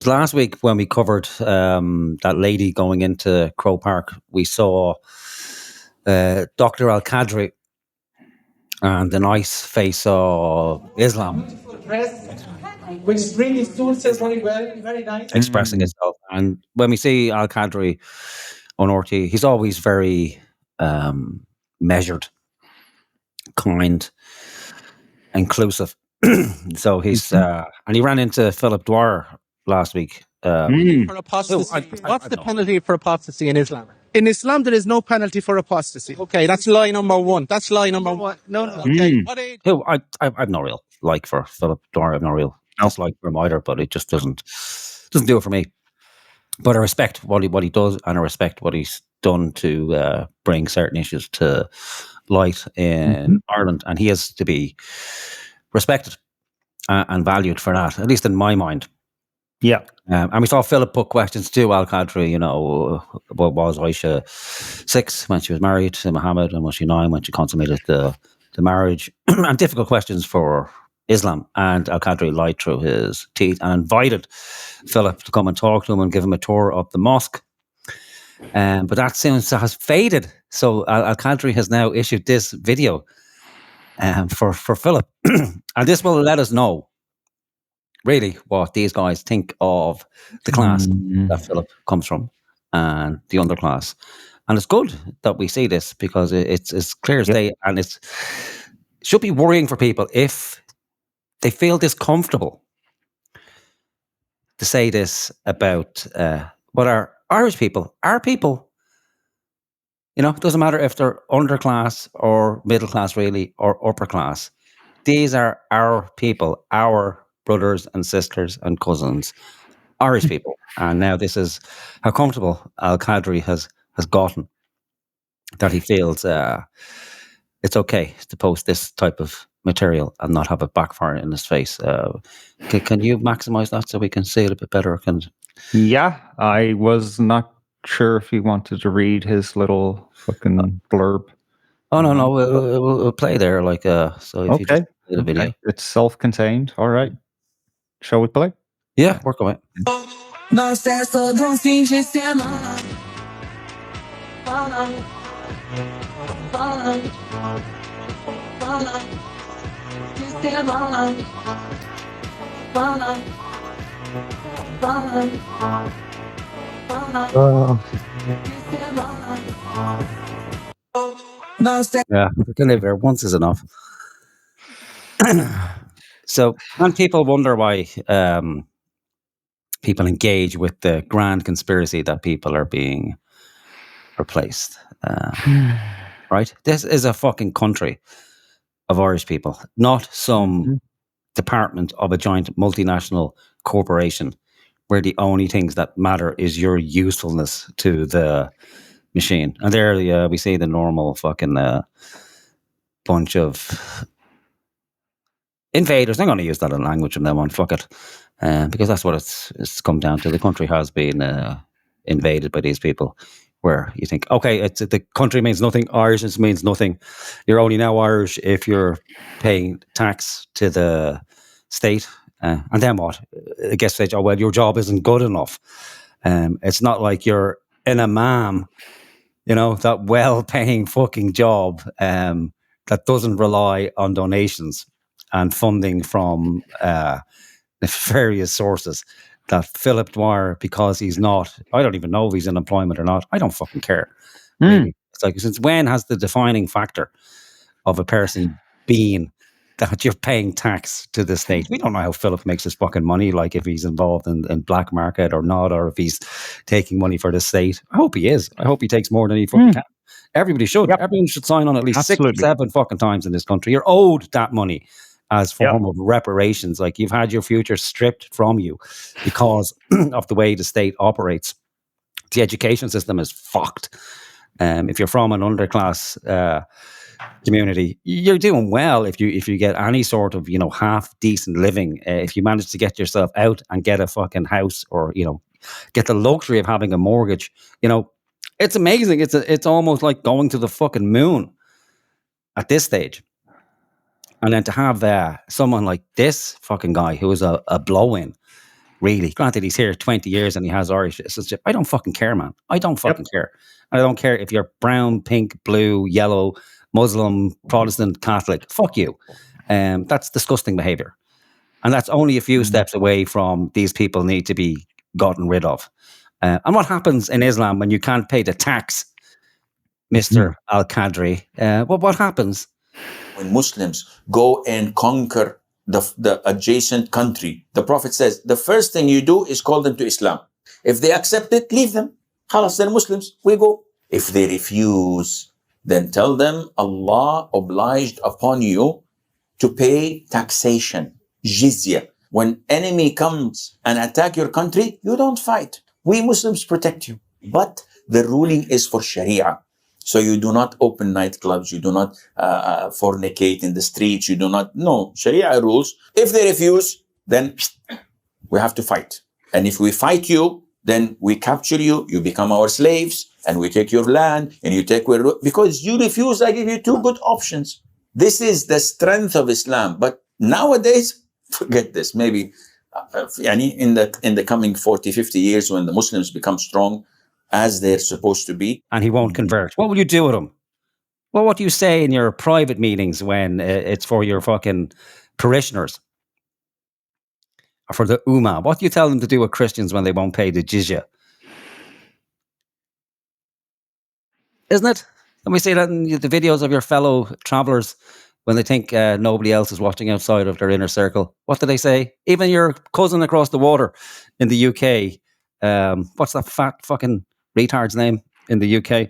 last week when we covered that lady going into Crow Park, we saw Dr. Al-Qadri and the nice face of Islam which really suits us very well, very nice. expressing itself. And when we see Al-Qadri on RT, he's always very measured, kind, inclusive. So he's and he ran into Philip Dwyer last week. For apostasy. What's the penalty for apostasy in Islam? In Islam, there is no penalty for apostasy. Okay, that's lie number one. That's lie number one. No. Okay. What age? Who I've no real like for Philip Dwyer. I've no real dislike for him either, but it just doesn't do it for me. But I respect what he does, and I respect what he's done to bring certain issues to light in Ireland, and he has to be respected and valued for that, at least in my mind. Yeah. And we saw Philip put questions to Al-Qadri, what was Aisha 6 when she was married to Muhammad, and was she 9 when she consummated the marriage? And difficult questions for Islam. And Al-Qadri lied through his teeth and invited Philip to come and talk to him and give him a tour of the mosque. But that seems to have faded. So Al-Qadri has now issued this video for Philip. And this will let us know really what these guys think of the class that Philip comes from and the underclass. And it's good that we see this because it's clear as day, and it should be worrying for people if they feel discomfortable to say this about what our Irish people, our people. It doesn't matter if they're underclass or middle class, really, or upper class. These are our people, our brothers and sisters and cousins, Irish people. And now this is how comfortable Al-Qadri has gotten, that he feels it's okay to post this type of material and not have it backfire in his face. Can you maximize that so we can see it a bit better? Yeah, I was not sure if he wanted to read his little fucking blurb. Oh, no, we'll play there. So if you just play the video. It's self-contained. All right. Shall we play? Yeah, work on it. Yeah, we can live there. Once is enough. So, and people wonder why people engage with the grand conspiracy that people are being replaced. Right? This is a fucking country of Irish people, not some department of a giant multinational corporation where the only things that matter is your usefulness to the machine. And there we see the normal fucking bunch of invaders. I'm going to use that in language from now on. Fuck it. Because that's what it's come down to. The country has been invaded by these people, where you think, okay, the country means nothing, Irishness means nothing. You're only now Irish if you're paying tax to the state. And then what? It gets said, oh, well, your job isn't good enough. It's not like you're an imam, that well-paying fucking job that doesn't rely on donations and funding from various sources, that Philip Dwyer, because he's not, I don't even know if he's in employment or not. I don't fucking care. Really. It's like, since when has the defining factor of a person been that you're paying tax to the state? We don't know how Philip makes his fucking money, like if he's involved in black market or not, or if he's taking money for the state. I hope he is. I hope he takes more than he fucking can. Everybody should. Yep. Everyone should sign on at least 6 or 7 fucking times in this country. You're owed that money as form of reparations. Like, you've had your future stripped from you because of the way the state operates. The education system is fucked. If you're from an underclass community, you're doing well if you get any sort of half decent living. If you manage to get yourself out and get a fucking house, or get the luxury of having a mortgage, it's amazing. It's almost like going to the fucking moon at this stage. And then to have someone like this fucking guy who is a blow-in Really. Granted, he's here 20 years and he has Irish citizenship. I don't fucking care, man. I don't fucking care. I don't care if you're brown, pink, blue, yellow, Muslim, Protestant, Catholic. Fuck you. That's disgusting behavior. And that's only a few steps away from these people need to be gotten rid of. And what happens in Islam when you can't pay the tax, Mr. Al-Qadri? What happens? When Muslims go and conquer the adjacent country, the Prophet says, the first thing you do is call them to Islam. If they accept it, leave them. Khalas, they're Muslims. We go. If they refuse, then tell them Allah obliged upon you to pay taxation, jizya. When enemy comes and attack your country, you don't fight. We Muslims protect you. But the ruling is for Sharia. So you do not open nightclubs, you do not fornicate in the streets, you do not, no, Sharia rules. If they refuse, then we have to fight. And if we fight you, then we capture you, you become our slaves, and we take your land, and you take where, because you refuse, I give you two good options. This is the strength of Islam. But nowadays, forget this, maybe in the coming 40, 50 years when the Muslims become strong, as they're supposed to be. And he won't convert. What will you do with him? Well, what do you say in your private meetings when it's for your fucking parishioners? Or for the Ummah? What do you tell them to do with Christians when they won't pay the jizya? Isn't it? Let me see that in the videos of your fellow travelers when they think nobody else is watching outside of their inner circle. What do they say? Even your cousin across the water in the UK, what's that fat fucking retard's name in the UK?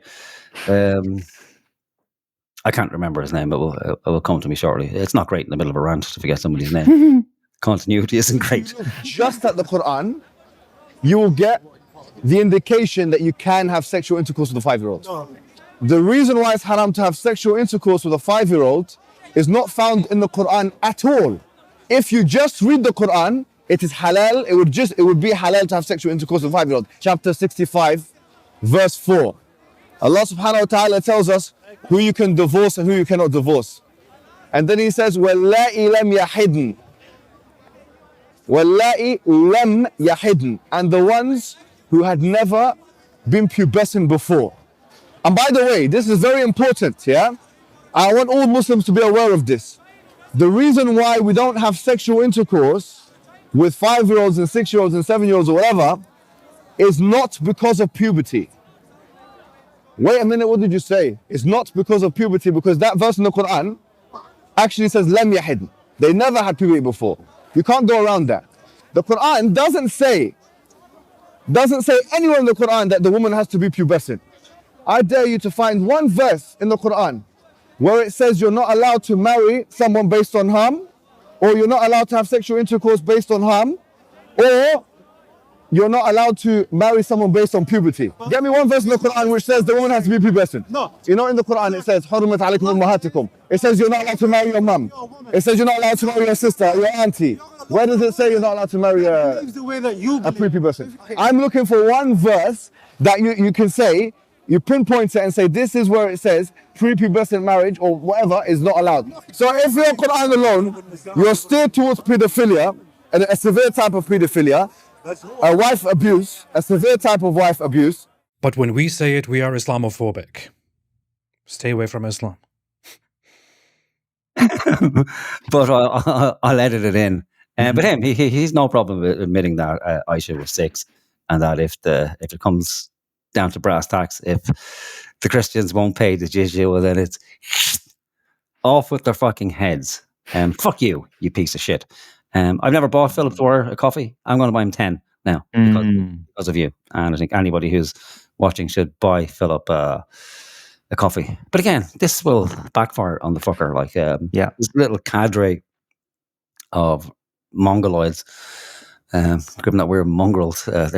I can't remember his name, but it will come to me shortly. It's not great in the middle of a rant to forget somebody's name. Continuity isn't great. Just at the Quran, you will get the indication that you can have sexual intercourse with a 5-year-old. The reason why it's haram to have sexual intercourse with a 5-year-old is not found in the Quran at all. If you just read the Quran, it is halal. It would be halal to have sexual intercourse with a 5-year-old. Chapter 65, verse 4. Allah subhanahu wa ta'ala tells us who you can divorce and who you cannot divorce. And then he says, وَاللَّائِ لَمْ يَحِدْنَ. وَاللَّائِ لَمْ يَحِدْنَ. And the ones who had never been pubescent before. And by the way, this is very important, yeah? I want all Muslims to be aware of this. The reason why we don't have sexual intercourse with 5-year-olds and 6-year-olds and 7-year-olds or whatever is not because of puberty. Wait a minute, what did you say? It's not because of puberty, because that verse in the Quran actually says lam yahid. They never had puberty before. You can't go around that. The Quran doesn't say anywhere in the Quran that the woman has to be pubescent. I dare you to find one verse in the Quran where it says you're not allowed to marry someone based on harm, or you're not allowed to have sexual intercourse based on harm, or you're not allowed to marry someone based on puberty. Get me one verse in the Quran which says the woman has to be pubescent. No. You know in the Quran it says, حُرِّمَتْ عَلَيْكُمْ أُمَّهَاتُكُمْ. It says you're not allowed to marry your mum. It says you're not allowed to marry your sister, your auntie. Where does it say you're not allowed to marry a prepubescent? I'm looking for one verse that you can say, you pinpoint it and say this is where it says prepubescent marriage or whatever is not allowed. So if you're Quran alone, you're steered towards pedophilia, and a severe type of pedophilia, a wife abuse, a severe type of wife abuse. But when we say it, we are Islamophobic. Stay away from Islam. But I'll edit it in. But him, he's no problem with admitting that Aisha was 6, and that if it comes down to brass tacks, if the Christians won't pay the jizya, well then it's off with their fucking heads. Fuck you, you piece of shit. I've never bought Philip Dwyer a coffee. I'm going to buy him 10 now because of you. And I think anybody who's watching should buy Philip a coffee. But again, this will backfire on the fucker. Like, this little cadre of mongoloids, given that we're mongrels, they're